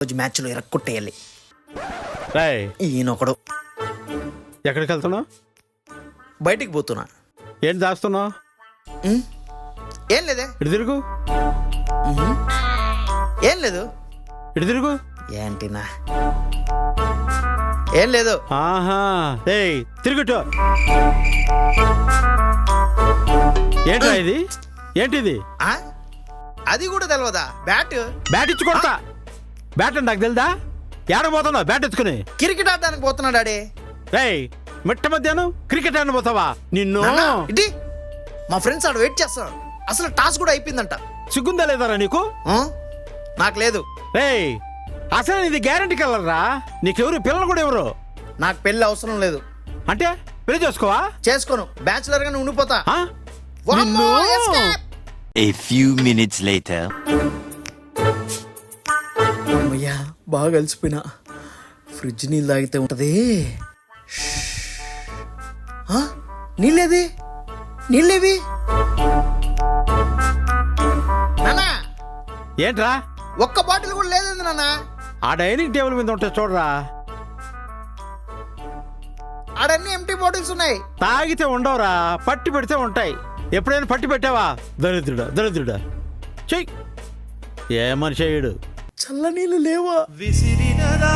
రోజు మ్యాచ్లో ఇరక్కొట్టేయాలి. రాయ్ ఈయనొకడు. ఎక్కడికి వెళ్తున్నావు? బయటికి పోతున్నా. ఏంటి దాస్తున్నావు? ఏం లేదే. ఇటు తిరుగు. ఏం లేదు. ఇటు తిరుగు. ఏంటినా? ఏం లేదు. ఆహా ఏయ్ తిరుగుటు. ఏంట్రా ఇది? ఏంటిది? అది కూడా తెలియదా? బ్యాట్. బ్యాట్ ఇచ్చి కొడతా. బ్యాట్ అంటే నాకు తెలుదా? ఏడబోతున్నావు బ్యాట్ ఎత్తుకుని? క్రికెట్ ఆడడానికి పోతున్నా డాడీ. రేయ్ మిట్ట మధ్యాహ్నం క్రికెట్ ఆడని పోతావా? నిన్ను ఇటీ మా ఫ్రెండ్స్ ఆడ వెయిట్ చేస్తున్నారు. అసలు టాస్ కూడా అయిపోయిందంట. సిగ్గుందా లేదారా నీకు? నాకు లేదు. రేయ్ అసలు ఇది గ్యారంటీ కలర్ రా. నీకెవరు పిల్లలు కూడా ఎవరు? నాకు పెళ్లి అవసరం లేదు. అంటే పెళ్లి చేసుకోవా? చేసుకోను. బ్యాచులర్ గా ఉండిపోతా. నిన్ను A few minutes later. అమ్మయ్యా బాగా కలిసిపోయినా. ఫ్రిడ్జ్ నీళ్ళు తాగితే ఉంటది. నీళ్ళేది? నీళ్ళేవి? నానా ఏంట్రా? ఒక్క బాటిల్ కూడా లేదండి నాన్న. ఆ డైనింగ్ టేబుల్ మీద ఉంటే చూడరా. ఆడన్నీ ఎంటీ బాటిల్స్ ఉన్నాయి. తాగితే ఉండవురా, పట్టి పెడితే ఉంటాయి. ఎప్పుడైనా పట్టి పెట్టావా? దరిద్రుడా దరిద్రుడా. చెయ్యి. ఏ మనిషి అయ్యాడు? చల్ల నీళ్ళు లేవా? విసిరినదా